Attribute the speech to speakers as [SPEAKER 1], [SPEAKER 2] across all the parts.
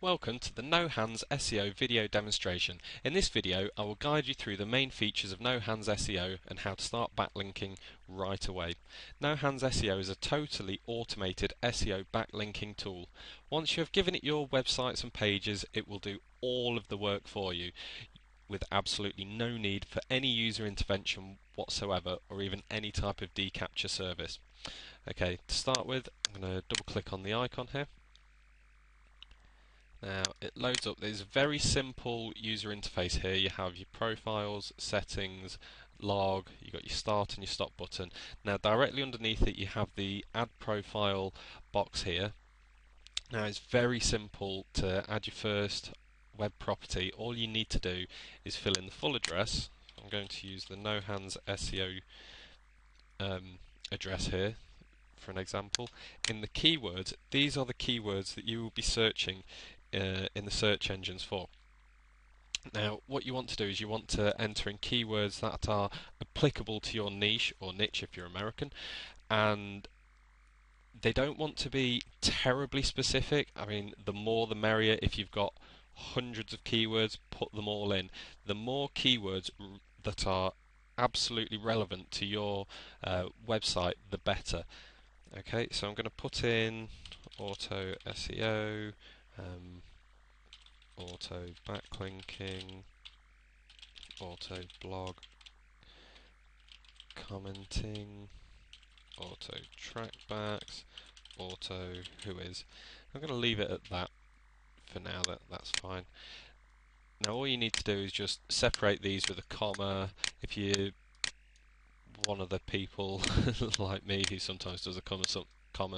[SPEAKER 1] Welcome to the No Hands SEO video demonstration. In this video I will guide you through the main features of No Hands SEO and how to start backlinking right away. No Hands SEO is a totally automated SEO backlinking tool. Once you have given it your websites and pages, it will do all of the work for you with absolutely no need for any user intervention whatsoever or even any type of deCAPTCHA service. Okay, to start with, I'm going to double click on the icon here. Now it loads up. There's a very simple user interface here. You have your profiles, settings, log, you've got your start and your stop button. Now directly underneath it you have the add profile box here. Now it's very simple to add your first web property. All you need to do is fill in the full address. I'm going to use the No Hands SEO address here for an example. In the keywords, these are the keywords that you will be searching in the search engines for. Now what you want to do is you want to enter in keywords that are applicable to your niche or niche if you're American, and they don't want to be terribly specific. I mean, the more the merrier. If you've got hundreds of keywords, put them all in. The more keywords that are absolutely relevant to your website, the better. Okay, so I'm going to put in auto SEO, auto backlinking, auto blog commenting, auto trackbacks, auto whois. I'm going to leave it at that for now. That's fine. Now all you need to do is just separate these with a comma. If you're one of the people like me who sometimes does a comma,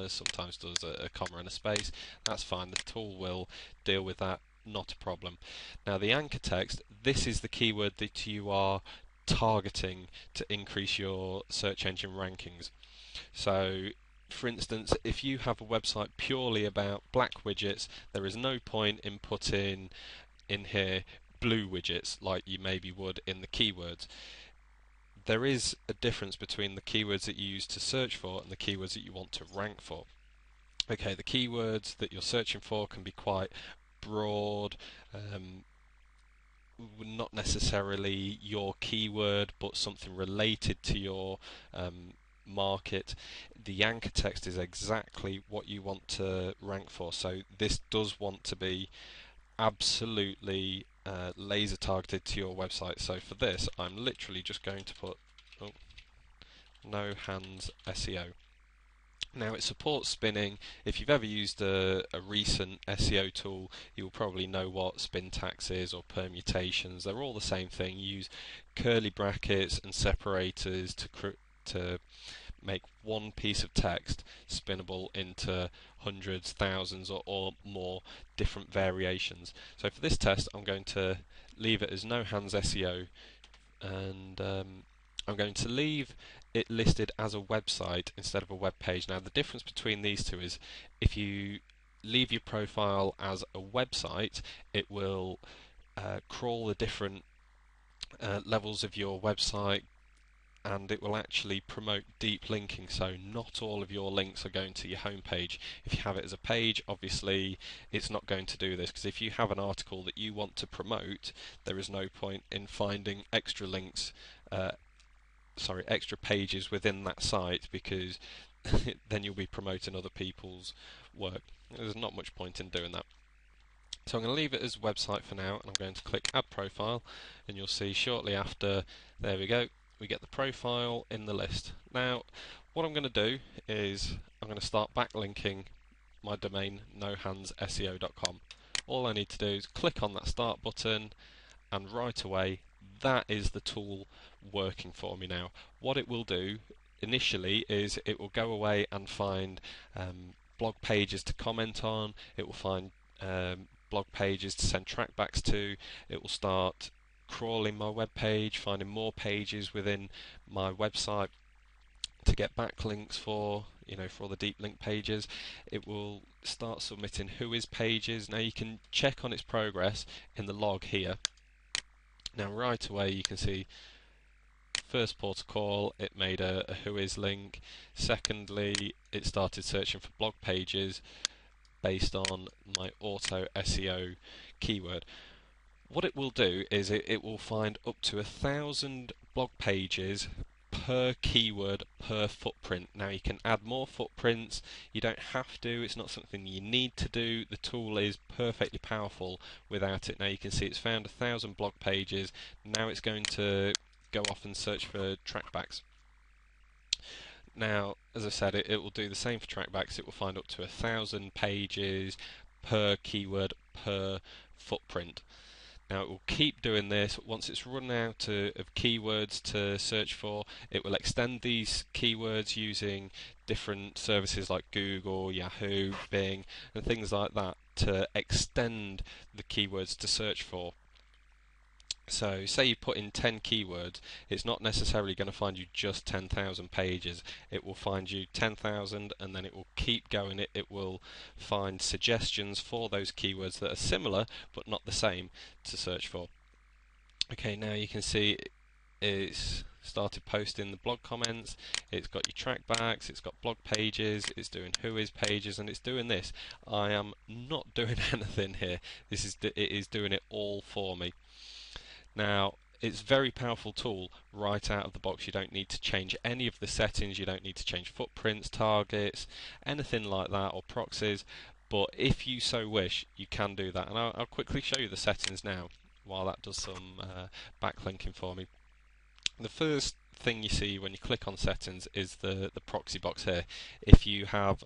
[SPEAKER 1] sometimes does a comma and a space, that's fine. The tool will deal with that, not a problem. Now the anchor text, this is the keyword that you are targeting to increase your search engine rankings. So for instance, if you have a website purely about black widgets, there is no point in putting in here blue widgets like you maybe would in the keywords. There is a difference between the keywords that you use to search for and the keywords that you want to rank for. Okay, the keywords that you're searching for can be quite broad, not necessarily your keyword but something related to your market. The anchor text is exactly what you want to rank for, so this does want to be absolutely laser targeted to your website. So for this I'm literally just going to put No Hands SEO. Now it supports spinning. If you've ever used a recent SEO tool, you'll probably know what spin tax is or permutations. They're all the same thing. You use curly brackets and separators to make one piece of text spinnable into hundreds, thousands or more different variations. So for this test I'm going to leave it as No Hands SEO, and I'm going to leave it listed as a website instead of a web page. Now the difference between these two is if you leave your profile as a website, it will crawl the different levels of your website, and it will actually promote deep linking, so not all of your links are going to your home page. If you have it as a page, obviously it's not going to do this, because if you have an article that you want to promote, there is no point in finding extra links, extra pages within that site, because then you'll be promoting other people's work. There's not much point in doing that. So I'm going to leave it as website for now, and I'm going to click add profile, and you'll see shortly after, there we go, we get the profile in the list. Now what I'm going to do is I'm going to start backlinking my domain nohandsseo.com. All I need to do is click on that start button, and right away that is the tool working for me now. What it will do initially is it will go away and find blog pages to comment on, it will find blog pages to send trackbacks to, it will start crawling my web page, finding more pages within my website to get backlinks for, for all the deep link pages. It will start submitting whois pages. Now you can check on its progress in the log here. Now right away you can see first port of call, it made a whois link. Secondly, it started searching for blog pages. based on my auto SEO keyword. What it will do is it will find up to 1,000 blog pages per keyword per footprint. Now you can add more footprints, you don't have to, it's not something you need to do. The tool is perfectly powerful without it. Now you can see it's found 1,000 blog pages. Now it's going to go off and search for trackbacks. Now, as I said, it will do the same for trackbacks. It will find up to 1,000 pages per keyword per footprint. Now it will keep doing this. Once it's run out of keywords to search for, it will extend these keywords using different services like Google, Yahoo, Bing, and things like that to extend the keywords to search for. So say you put in 10 keywords, it's not necessarily going to find you just 10,000 pages. It will find you 10,000 and then it will keep going. It will find suggestions for those keywords that are similar but not the same to search for. Okay, now you can see it's started posting the blog comments, it's got your trackbacks, it's got blog pages, it's doing who is pages, and it's doing this. I am not doing anything here. It is doing it all for me. Now, it's a very powerful tool right out of the box. You don't need to change any of the settings, you don't need to change footprints, targets, anything like that, or proxies. But if you so wish, you can do that. And I'll quickly show you the settings now while that does some backlinking for me. The first thing you see when you click on settings is the proxy box here. If you have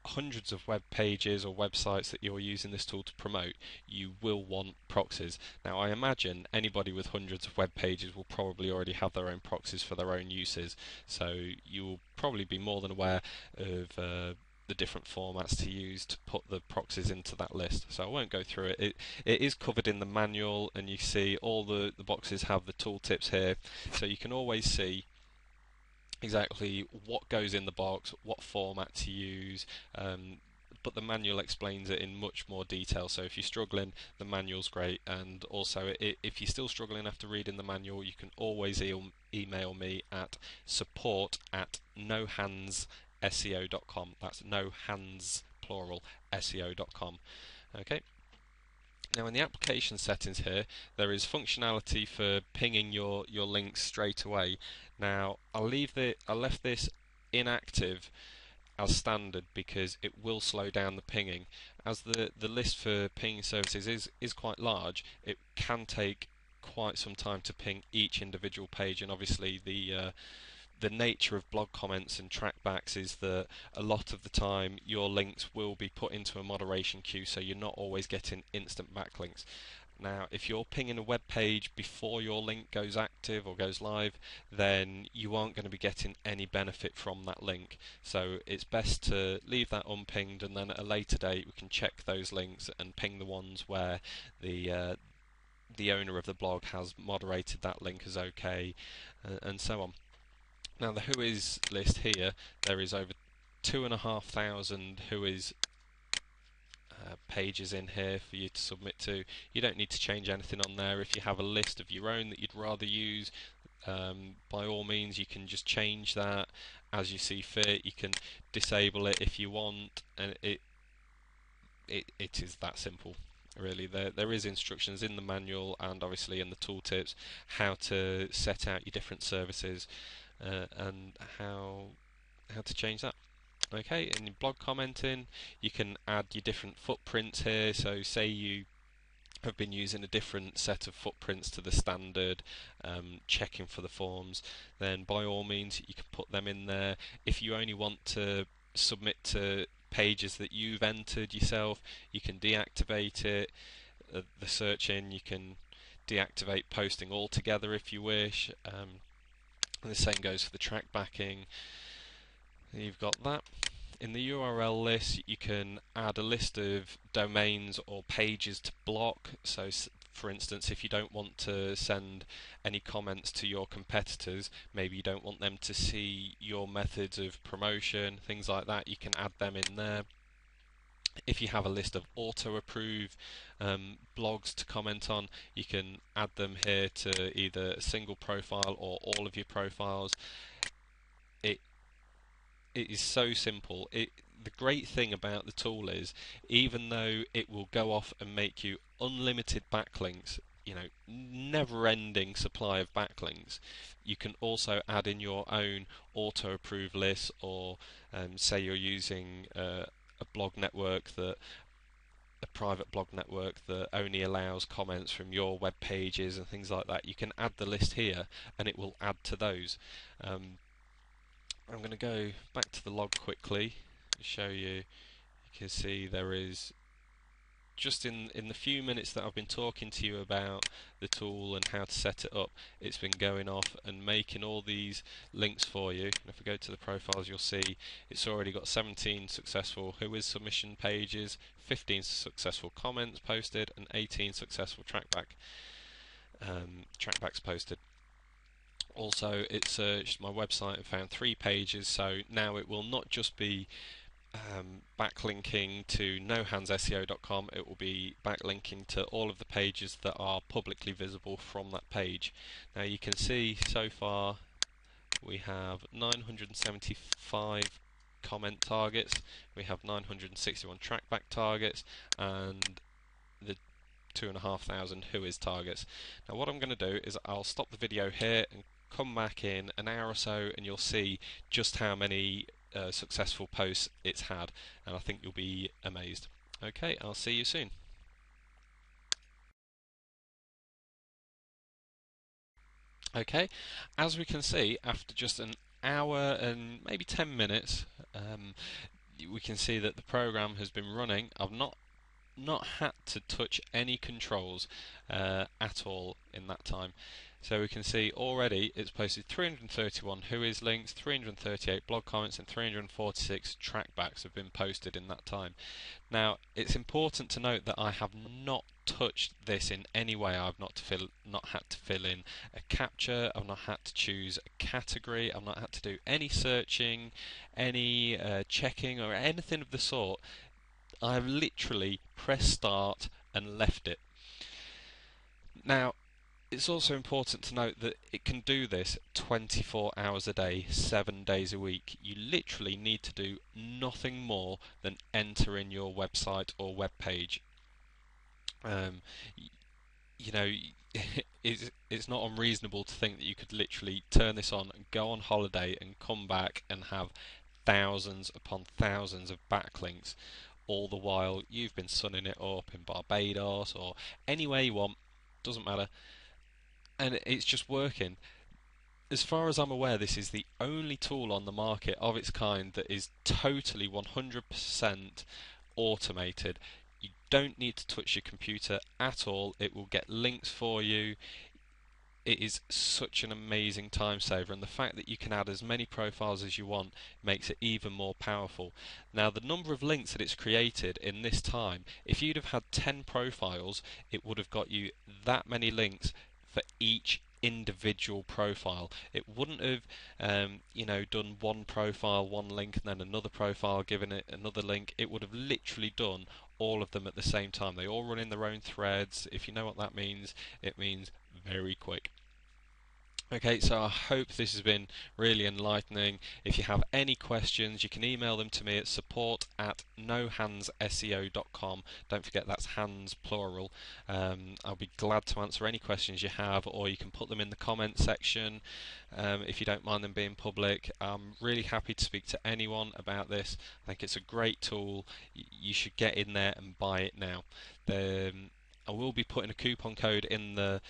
[SPEAKER 1] hundreds of web pages or websites that you're using this tool to promote, you will want proxies. Now I imagine anybody with hundreds of web pages will probably already have their own proxies for their own uses, so you will probably be more than aware of the different formats to use to put the proxies into that list. So I won't go through it. It is covered in the manual, and you see all the boxes have the tooltips here, so you can always see exactly what goes in the box, what format to use, but the manual explains it in much more detail. So if you're struggling, the manual's great, and also if you're still struggling after reading the manual, you can always email me at support@nohandsseo.com. That's no hands plural SEO.com. Okay. Now in the application settings here, there is functionality for pinging your links straight away. Now I left this inactive as standard because it will slow down the pinging. As the list for pinging services is quite large, it can take quite some time to ping each individual page, and obviously the nature of blog comments and trackbacks is that a lot of the time your links will be put into a moderation queue, so you're not always getting instant backlinks. Now, if you're pinging a web page before your link goes active or goes live, then you aren't going to be getting any benefit from that link. So it's best to leave that unpinged, and then at a later date we can check those links and ping the ones where the owner of the blog has moderated that link as okay, and so on. Now the who is list here, there is over 2,500 who is pages in here for you to submit to. You don't need to change anything on there. If you have a list of your own that you'd rather use, by all means you can just change that as you see fit. You can disable it if you want, and it is that simple. Really, there is instructions in the manual and obviously in the tooltips how to set out your different services and how to change that. Okay, and in blog commenting, you can add your different footprints here. So say you have been using a different set of footprints to the standard, checking for the forms, then by all means you can put them in there. If you only want to submit to pages that you've entered yourself, you can deactivate it. The searching, you can deactivate posting altogether if you wish. And the same goes for the track backing. You've got that. In the URL list, you can add a list of domains or pages to block. So for instance, if you don't want to send any comments to your competitors, maybe you don't want them to see your methods of promotion, things like that, you can add them in there. If you have a list of auto-approve blogs to comment on, you can add them here to either a single profile or all of your profiles. It is so simple. the great thing about the tool is, even though it will go off and make you unlimited backlinks, never-ending supply of backlinks, you can also add in your own auto-approve lists, or say you're using a blog network that a private blog network that only allows comments from your web pages and things like that. You can add the list here and it will add to those. I'm going to go back to the log quickly and show you. You can see there is, just in the few minutes that I've been talking to you about the tool and how to set it up, it's been going off and making all these links for you. And if we go to the profiles, you'll see it's already got 17 successful Who Is submission pages, 15 successful comments posted, and 18 successful trackbacks posted. Also, it searched my website and found 3 pages, so now it will not just be backlinking to nohandsseo.com, it will be backlinking to all of the pages that are publicly visible from that page. Now you can see so far we have 975 comment targets, we have 961 trackback targets, and the 2,500 Who Is targets. Now what I'm going to do is I'll stop the video here and come back in an hour or so, and you'll see just how many successful posts it's had, and I think you'll be amazed. Okay, I'll see you soon. Okay, as we can see, after just an hour and maybe 10 minutes, we can see that the program has been running. I've not had to touch any controls at all in that time. So we can see already it's posted 331 Who Is links, 338 blog comments, and 346 trackbacks have been posted in that time. Now it's important to note that I have not touched this in any way. I've not had to fill in a captcha, I've not had to choose a category, I've not had to do any searching, any checking or anything of the sort. I've literally pressed start and left it. Now, it's also important to note that it can do this 24 hours a day, 7 days a week. You literally need to do nothing more than enter in your website or web page. It's not unreasonable to think that you could literally turn this on, go on holiday, and come back and have thousands upon thousands of backlinks, all the while you've been sunning it up in Barbados or anywhere you want, doesn't matter, and it's just working. As far as I'm aware, this is the only tool on the market of its kind that is totally 100% automated. You don't need to touch your computer at all. It will get links for you. It is such an amazing time saver, and the fact that you can add as many profiles as you want makes it even more powerful. Now, the number of links that it's created in this time, if you'd have had 10 profiles, it would have got you that many links for each individual profile. It wouldn't have done one profile, one link, and then another profile, given it another link. It would have literally done all of them at the same time. They all run in their own threads. If you know what that means, it means very quick. Okay, so I hope this has been really enlightening. If you have any questions, you can email them to me at support@nohandsseo.com. Don't forget that's hands plural. I'll be glad to answer any questions you have, or you can put them in the comment section if you don't mind them being public. I'm really happy to speak to anyone about this. I think it's a great tool. You should get in there and buy it now. I will be putting a coupon code in the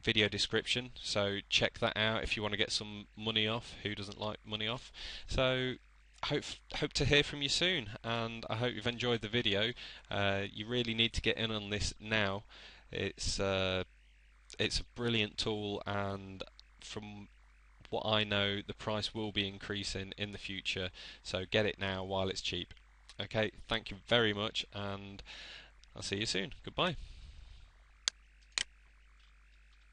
[SPEAKER 1] video description, so check that out if you want to get some money off. Who doesn't like money off? So hope to hear from you soon, and I hope you've enjoyed the video. You really need to get in on this now. It's a brilliant tool, and from what I know, the price will be increasing in the future, so get it now while it's cheap. Okay, thank you very much, and I'll see you soon. Goodbye.